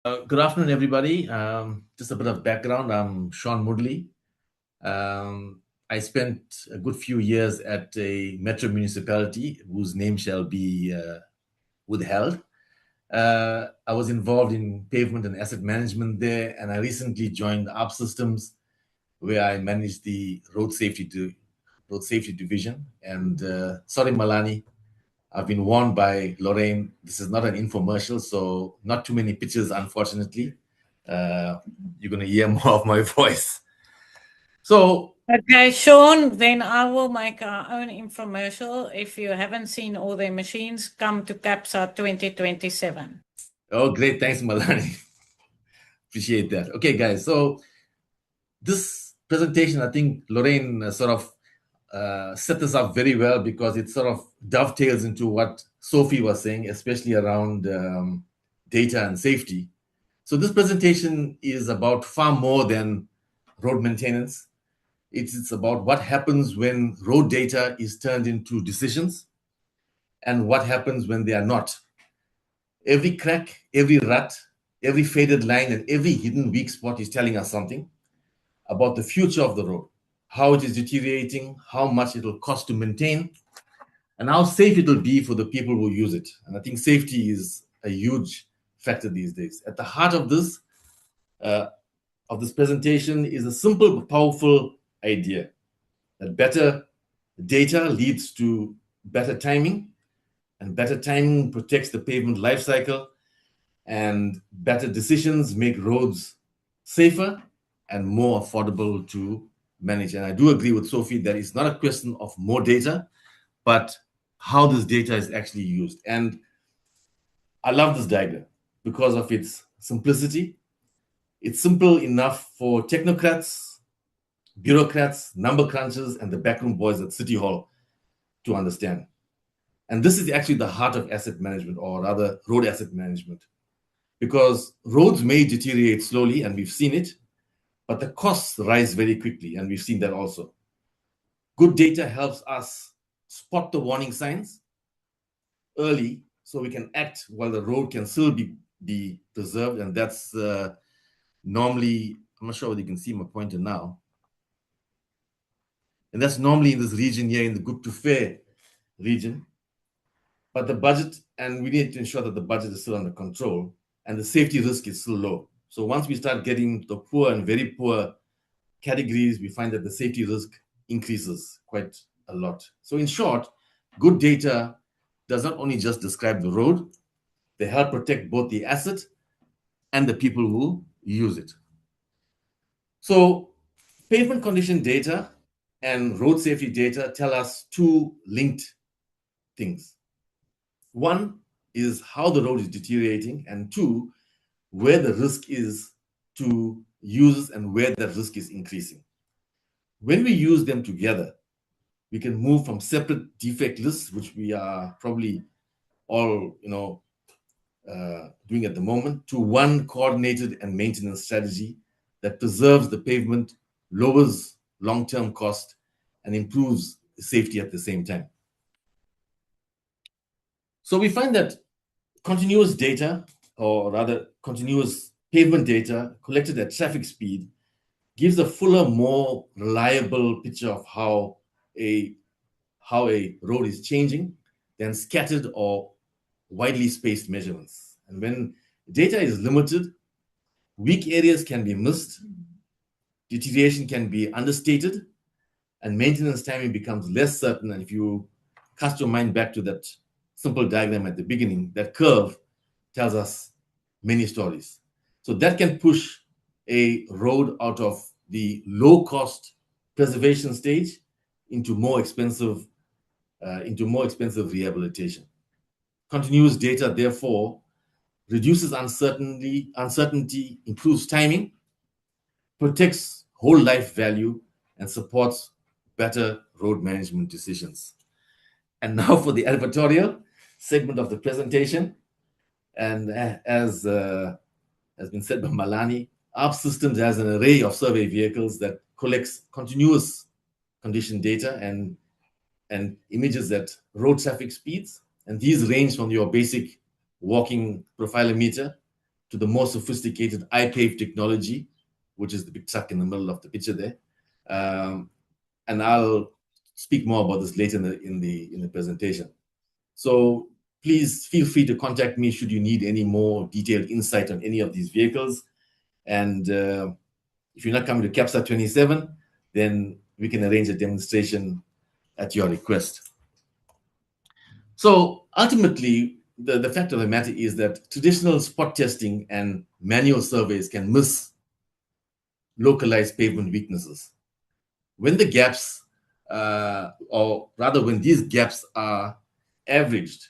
Good afternoon, everybody. Just a bit of background. I'm Shaun Moodley. I spent a good few years at a metro municipality whose name shall be withheld. I was involved in pavement and asset management there, and I recently joined ARRB Systems, where I managed the road safety division. And sorry, Malani, I've been warned by Lorraine, this is not an infomercial, so not too many pictures, unfortunately. You're going to hear more of my voice. So, Okay, Shaun, then I will make our own infomercial. If you haven't seen all their machines, come to CAPSA 2027. oh, great. Thanks, Malani. Appreciate that. Okay, guys. So, this presentation, I think Lorraine sort of set this up very well because it sort of dovetails into what Sophie was saying, especially around data and safety. So this presentation is about far more than road maintenance. It's about what happens when road data is turned into decisions and what happens when they are not. Every crack, every rut, every faded line, and every hidden weak spot is telling us something about the future of the road, how it is deteriorating, how much it will cost to maintain, and how safe it will be for the people who use it. And I think safety is a huge factor these days. At the heart of this presentation is a simple but powerful idea that better data leads to better timing, and better timing protects the pavement life cycle, and better decisions make roads safer and more affordable to manage. And I do agree with Sophie that it's not a question of more data, but how this data is actually used. And I love this diagram because of its simplicity. It's simple enough for technocrats, bureaucrats, number crunchers, and the backroom boys at City Hall to understand. And this is actually the heart of asset management, or rather road asset management, because roads may deteriorate slowly, and we've seen it, but the costs rise very quickly, and we've seen that also. Good data helps us spot the warning signs early so we can act while the road can still be preserved. And that's normally, I'm not sure whether you can see my pointer now. And that's normally in this region here, in the good to fair region. But the budget, and we need to ensure that the budget is still under control and the safety risk is still low. So once we start getting the poor and very poor categories, we find that the safety risk increases quite a lot. So in short, good data does not only just describe the road, they help protect both the asset and the people who use it. So pavement condition data and road safety data tell us two linked things. One is how the road is deteriorating, and two, where the risk is to users and where that risk is increasing. When we use them together, we can move from separate defect lists, which we are probably all doing at the moment, to one coordinated and maintenance strategy that preserves the pavement, lowers long-term cost, and improves safety at the same time. So we find that continuous data, or rather continuous pavement data collected at traffic speed, gives a fuller, more reliable picture of how a road is changing than scattered or widely spaced measurements. And when data is limited, weak areas can be missed, deterioration can be understated, and maintenance timing becomes less certain. And if you cast your mind back to that simple diagram at the beginning, that curve tells us many stories. So that can push a road out of the low-cost preservation stage into more expensive rehabilitation. Continuous data, therefore, reduces uncertainty, improves timing, protects whole life value, and supports better road management decisions. And now for the editorial segment of the presentation. And as has been said by Malani, ARRB Systems has an array of survey vehicles that collects continuous condition data and images at road traffic speeds. And these range from your basic walking profilometer to the more sophisticated iPAVe technology, which is the big truck in the middle of the picture there. And I'll speak more about this later in the presentation. So please feel free to contact me should you need any more detailed insight on any of these vehicles. And if you're not coming to CAPSA 27, then we can arrange a demonstration at your request. So ultimately, the fact of the matter is that traditional spot testing and manual surveys can miss localized pavement weaknesses. When the gaps, or rather when these gaps are averaged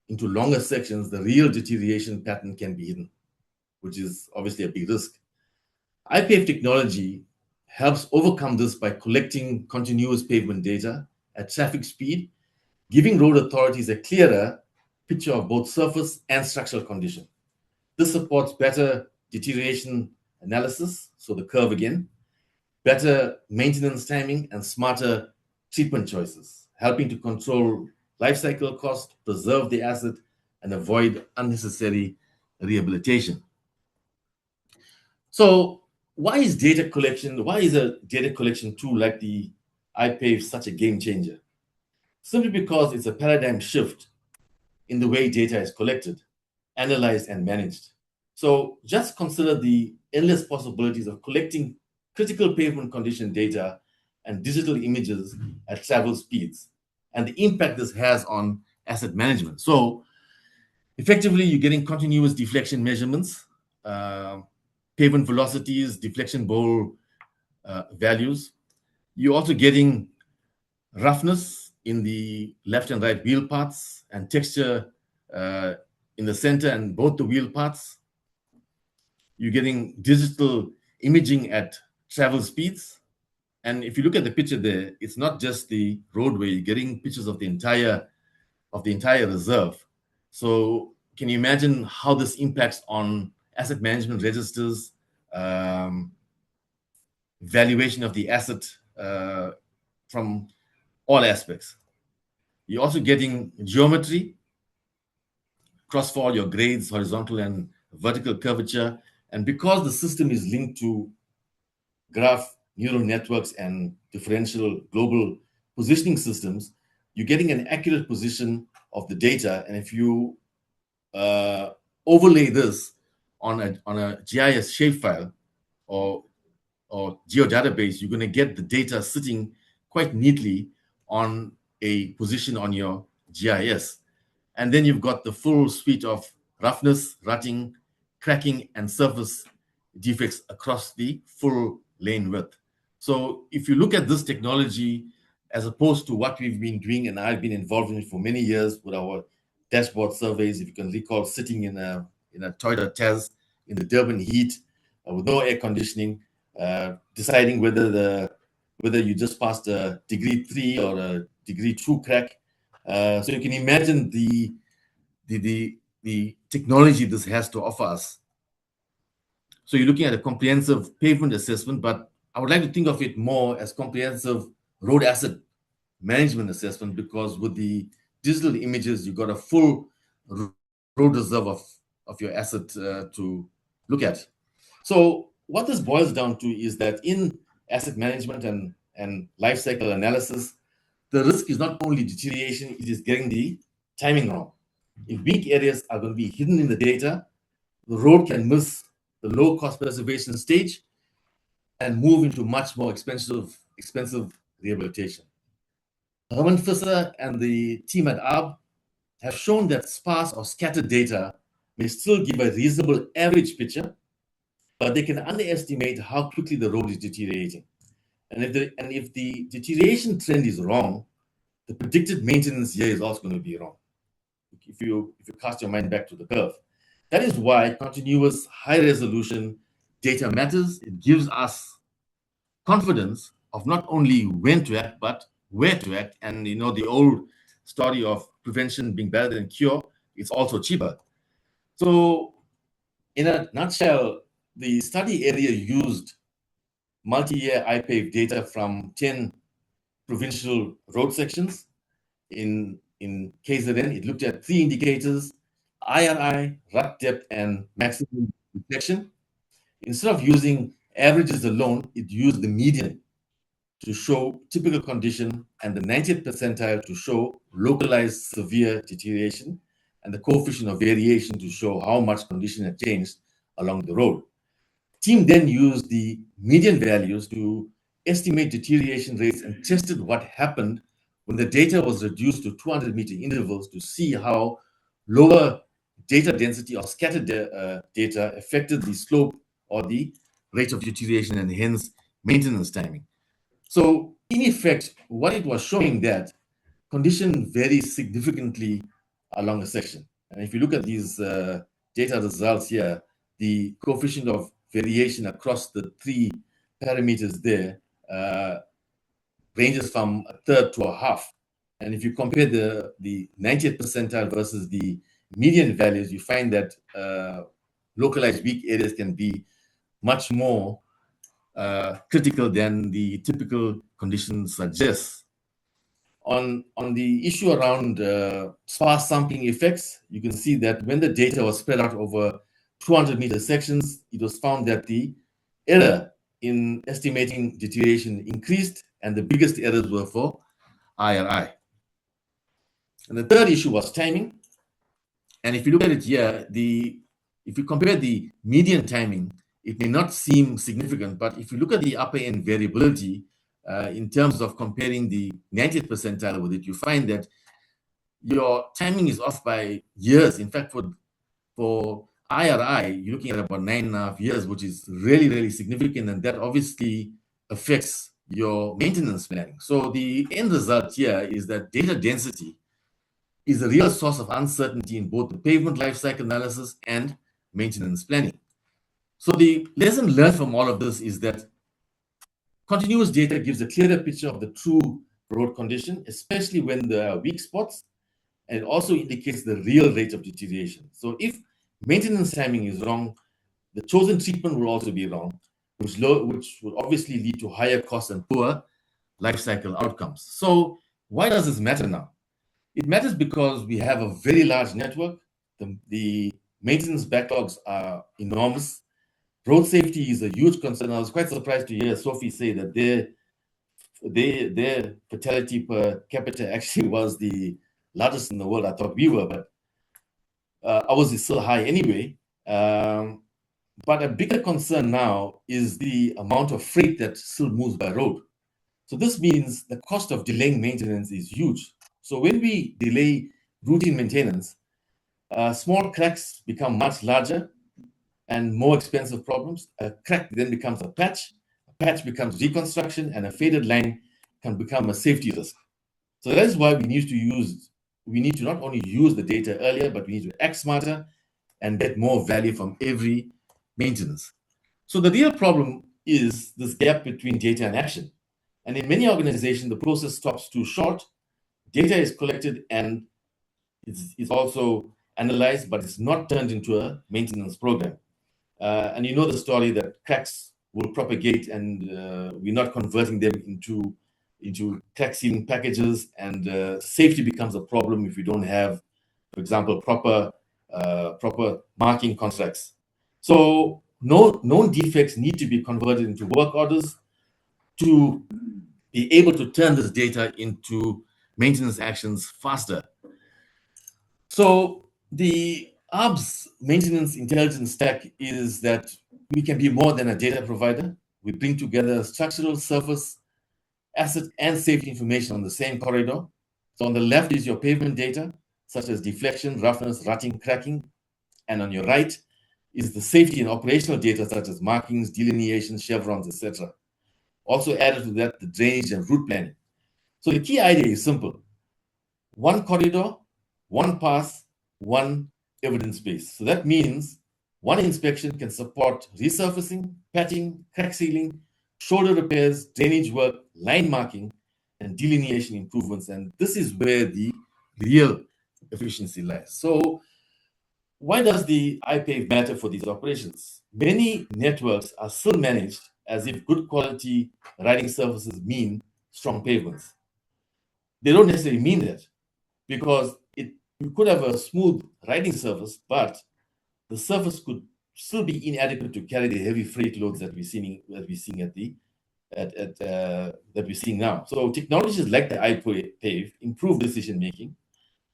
into longer sections, the real deterioration pattern can be hidden, which is obviously a big risk. iPAVe technology helps overcome this by collecting continuous pavement data at traffic speed, giving road authorities a clearer picture of both surface and structural condition. This supports better deterioration analysis, so the curve again, better maintenance timing, and smarter treatment choices, helping to control life cycle cost, preserve the asset, and avoid unnecessary rehabilitation. So why is a data collection tool like the iPAVe such a game changer? Simply because it's a paradigm shift in the way data is collected, analyzed, and managed. So just consider the endless possibilities of collecting critical pavement condition data and digital images at travel speeds and the impact this has on asset management. So effectively, you're getting continuous deflection measurements, pavement velocities, deflection bowl values. You're also getting roughness in the left and right wheel parts and texture in the center and both the wheel parts. You're getting digital imaging at travel speeds. And if you look at the picture there, it's not just the roadway, you're getting pictures of the entire reserve. So can you imagine how this impacts on asset management registers, valuation of the asset from all aspects? You're also getting geometry across for all your grades, horizontal and vertical curvature. And because the system is linked to graph neural networks and differential global positioning systems, you're getting an accurate position of the data. And if you overlay this on a GIS shapefile or geodatabase, you're going to get the data sitting quite neatly on a position on your GIS. And then you've got the full suite of roughness, rutting, cracking, and surface defects across the full lane width. So if you look at this technology as opposed to what we've been doing, and I've been involved in it for many years with our dashboard surveys, if you can recall, sitting in a Toyota Taz in the Durban heat with no air conditioning, deciding whether you just passed a degree 3 or a degree 2 crack. So you can imagine the technology this has to offer us. So you're looking at a comprehensive pavement assessment, but I would like to think of it more as comprehensive road asset management assessment, because with the digital images, you've got a full road reserve of your asset to look at. So what this boils down to is that in asset management and life cycle analysis, the risk is not only deterioration, it is getting the timing wrong. If weak areas are going to be hidden in the data, the road can miss the low cost preservation stage and move into much more expensive rehabilitation. Herman Fisser and the team at ARRB have shown that sparse or scattered data may still give a reasonable average picture, but they can underestimate how quickly the road is deteriorating. And if the deterioration trend is wrong, the predicted maintenance here is also going to be wrong. If you cast your mind back to the curve. That is why continuous high resolution data matters. It gives us confidence of not only when to act, but where to act. And the old story of prevention being better than cure, it's also cheaper. So in a nutshell, the study area used multi-year iPAVe data from 10 provincial road sections. In KZN, it looked at 3 indicators: IRI, rut depth, and maximum deflection. Instead of using averages alone, it used the median to show typical condition and the 90th percentile to show localized severe deterioration and the coefficient of variation to show how much condition had changed along the road. Team then used the median values to estimate deterioration rates and tested what happened when the data was reduced to 200-meter intervals to see how lower data density or scattered data affected the slope or the rate of deterioration and hence maintenance timing. So in effect, what it was showing that condition varies significantly along a section. And if you look at these data results here, the coefficient of variation across the three parameters there ranges from a third to a half. And if you compare the 90th percentile versus the median values, you find that localized weak areas can be much more critical than the typical conditions suggest. On the issue around sparse sampling effects, you can see that when the data was spread out over 200-meter sections, it was found that the error in estimating deterioration increased, and the biggest errors were for IRI. And the third issue was timing. And if you look at it here, if you compare the median timing, it may not seem significant, but if you look at the upper end variability, in terms of comparing the 90th percentile with it, you find that your timing is off by years. In fact, for IRI, you're looking at about 9.5 years, which is really, really significant, and that obviously affects your maintenance planning. So the end result here is that data density is a real source of uncertainty in both the pavement lifecycle analysis and maintenance planning. So the lesson learned from all of this is that continuous data gives a clearer picture of the true road condition, especially when there are weak spots, and it also indicates the real rate of deterioration. So if maintenance timing is wrong, the chosen treatment will also be wrong, which would obviously lead to higher costs and poor life cycle outcomes. So why does this matter now? It matters because we have a very large network. The maintenance backlogs are enormous. Road safety is a huge concern. I was quite surprised to hear Sophie say that their fatality per capita actually was the largest in the world. I thought we were, but ours is still high anyway. But a bigger concern now is the amount of freight that still moves by road. So this means the cost of delaying maintenance is huge. So when we delay routine maintenance, small cracks become much larger and more expensive problems. A crack then becomes a patch becomes reconstruction, and a faded line can become a safety risk. So that is why we need to not only use the data earlier, but we need to act smarter and get more value from every maintenance. So the real problem is this gap between data and action. And in many organizations, the process stops too short. Data is collected and it's also analyzed, but it's not turned into a maintenance program. And you know the story that cracks will propagate, and we're not converting them into crack sealing packages, and safety becomes a problem if you don't have, for example, proper marking contracts. So known defects need to be converted into work orders to be able to turn this data into maintenance actions faster. So the ARRB's maintenance intelligence stack is that we can be more than a data provider. We bring together structural, surface, asset, and safety information on the same corridor. So on the left is your pavement data, such as deflection, roughness, rutting, cracking. And on your right is the safety and operational data, such as markings, delineations, chevrons, etc. Also added to that, the drainage and route planning. So the key idea is simple. One corridor, one pass, one evidence base. So that means one inspection can support resurfacing, patching, crack sealing, shoulder repairs, drainage work, line marking, and delineation improvements. And this is where the real efficiency lies. So why does the iPAVe matter for these operations? Many networks are still managed as if good quality riding surfaces mean strong pavements. They don't necessarily mean that, because you could have a smooth riding surface, but the surface could still be inadequate to carry the heavy freight loads that we're seeing that we're seeing now. So technologies like the iPAVe improve decision making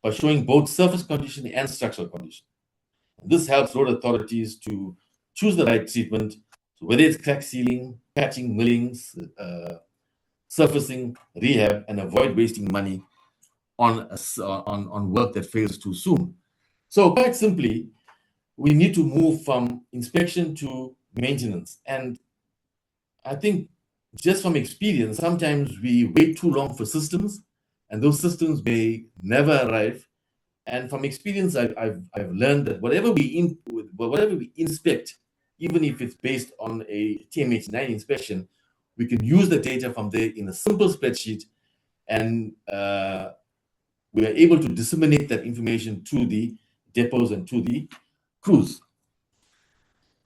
by showing both surface condition and structural condition. This helps road authorities to choose the right treatment. So whether it's crack sealing, patching, milling, surfacing, rehab, and avoid wasting money on work that fails too soon. So quite simply, we need to move from inspection to maintenance. And I think just from experience, sometimes we wait too long for systems, and those systems may never arrive. And from experience, I've learned that whatever we inspect, even if it's based on a TMH9 inspection, we can use the data from there in a simple spreadsheet, and we are able to disseminate that information to the depots and to the crews.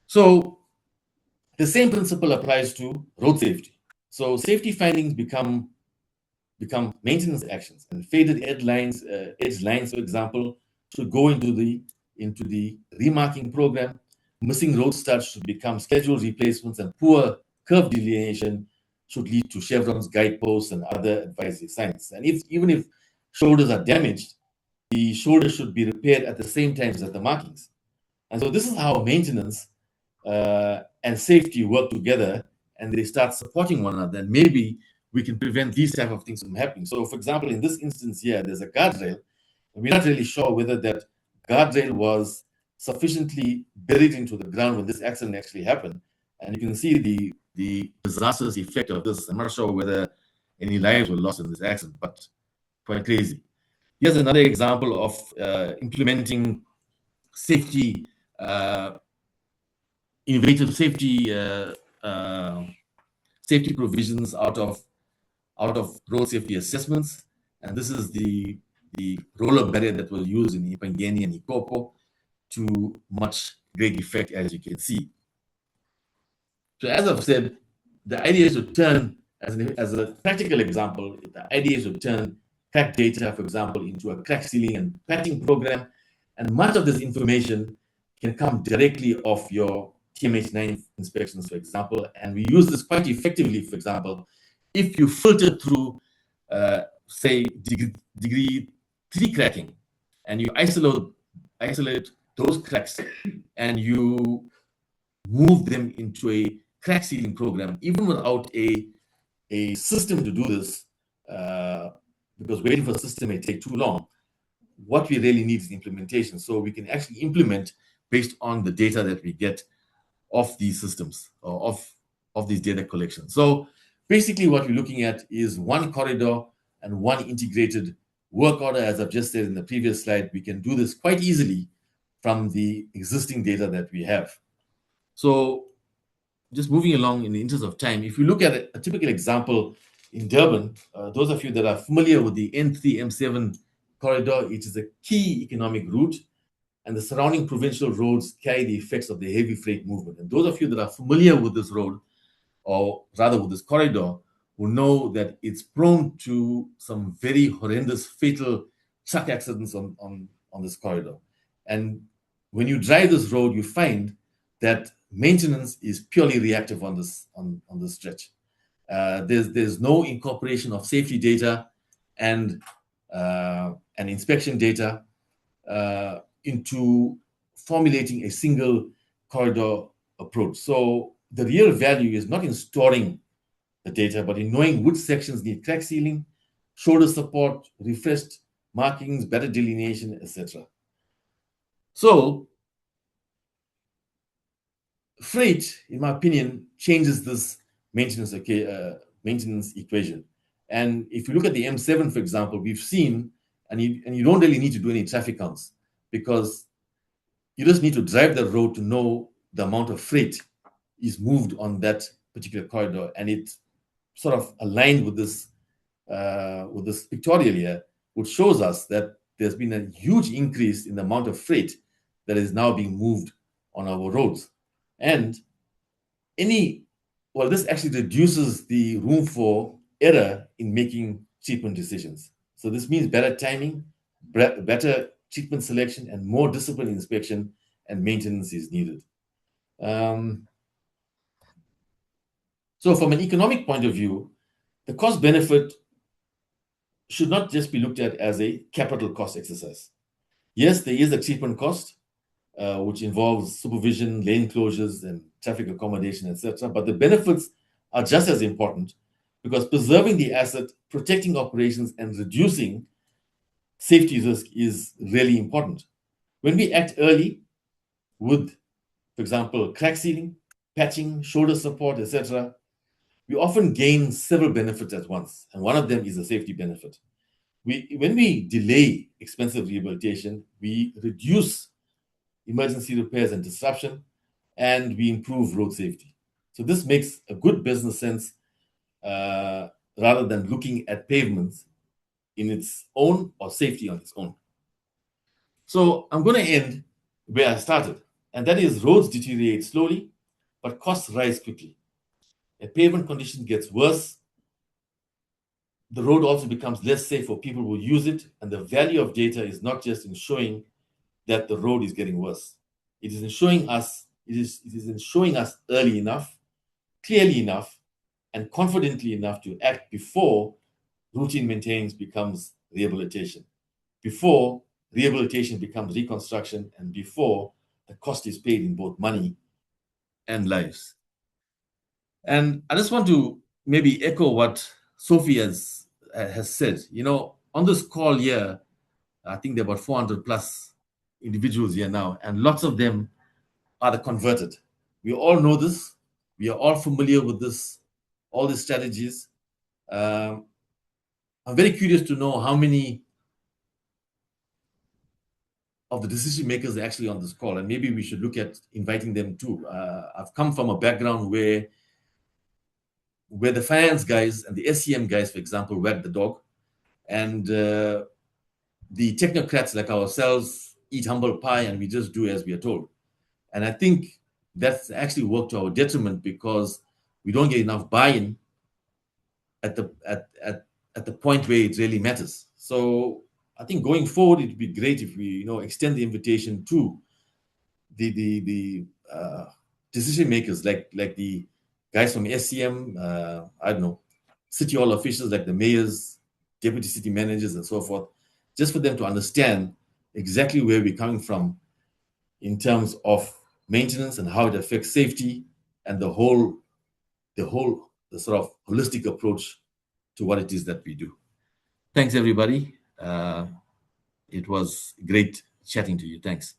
So the same principle applies to road safety. So safety findings become maintenance actions, and faded edge lines, for example, should go into the remarking program. Missing road studs should become scheduled replacements, and poor curve delineation should lead to chevrons, guideposts, and other advisory signs. And even if shoulders are damaged, the shoulder should be repaired at the same time as the markings. And so this is how maintenance and safety work together, and they start supporting one another. And maybe we can prevent these type of things from happening. So, for example, in this instance here, there's a guardrail. We're not really sure whether that guardrail was sufficiently buried into the ground when this accident actually happened. And you can see the disastrous effect of this. I'm not sure whether any lives were lost in this accident, but quite crazy. Here's another example of implementing safety, innovative safety safety provisions out of road safety assessments. And this is the roller barrier that was used in Ipangeni and Ikopo to much great effect, as you can see. So as I've said, the idea is to turn, as a practical example, the idea is to turn crack data, for example, into a crack sealing and patching program. And much of this information can come directly off your TMH9 inspections, for example. And we use this quite effectively, for example, if you filter through, say, degree 3 cracking, and you isolate those cracks, and you move them into a crack sealing program, even without a system to do this, because waiting for a system may take too long. What we really need is implementation, so we can actually implement based on the data that we get of these systems, or of these data collections. So basically what we're looking at is one corridor and one integrated work order. As I've just said in the previous slide, we can do this quite easily from the existing data that we have. So just moving along in the interest of time, if you look at a typical example in Durban, those of you that are familiar with the N3 M7 corridor, it is a key economic route, and the surrounding provincial roads carry the effects of the heavy freight movement. And those of you that are familiar with this road, or rather with this corridor, will know that it's prone to some very horrendous, fatal truck accidents on this corridor. And when you drive this road, you find that maintenance is purely reactive on this stretch. There's no incorporation of safety data and inspection data into formulating a single corridor approach. So the real value is not in storing the data, but in knowing which sections need crack sealing, shoulder support, refreshed markings, better delineation, etc. So freight, in my opinion, changes this maintenance equation. And if you look at the M7, for example, we've seen, and you don't really need to do any traffic counts, because you just need to drive the road to know the amount of freight is moved on that particular corridor, and it sort of aligned with this pictorial here, which shows us that there's been a huge increase in the amount of freight that is now being moved on our roads. And this actually reduces the room for error in making treatment decisions. So this means better timing, better treatment selection, and more disciplined inspection and maintenance is needed. So from an economic point of view, the cost benefit should not just be looked at as a capital cost exercise. Yes, there is a treatment cost, which involves supervision, lane closures, and traffic accommodation, etc. But the benefits are just as important because preserving the asset, protecting operations, and reducing safety risk is really important. When we act early with, for example, crack sealing, patching, shoulder support, etc., we often gain several benefits at once, and one of them is a safety benefit. When we delay expensive rehabilitation, we reduce emergency repairs and disruption, and we improve road safety. So this makes a good business sense rather than looking at pavements in its own or safety on its own. So I'm going to end where I started, and that is roads deteriorate slowly, but costs rise quickly. A pavement condition gets worse, the road also becomes less safe for people who use it, and the value of data is not just in showing that the road is getting worse. It is in showing us early enough, clearly enough, and confidently enough to act before routine maintenance becomes rehabilitation, before rehabilitation becomes reconstruction, and before the cost is paid in both money and lives. And I just want to maybe echo what Sophie has said. You know, on this call here, I think there are about 400 plus individuals here now, and lots of them are the converted. We all know this. We are all familiar with this, all these strategies. I'm very curious to know how many of the decision makers are actually on this call, and maybe we should look at inviting them too. I've come from a background where the finance guys and the SCM guys, for example, wag the dog, and the technocrats like ourselves eat humble pie and we just do as we are told. And I think that's actually worked to our detriment because we don't get enough buy-in at the point where it really matters. So I think going forward, it'd be great if we extend the invitation to the decision makers like the guys from SCM, I don't know, city hall officials like the mayors, deputy city managers, and so forth, just for them to understand exactly where we're coming from in terms of maintenance and how it affects safety and the sort of holistic approach to what it is that we do. Thanks, everybody. It was great chatting to you. Thanks.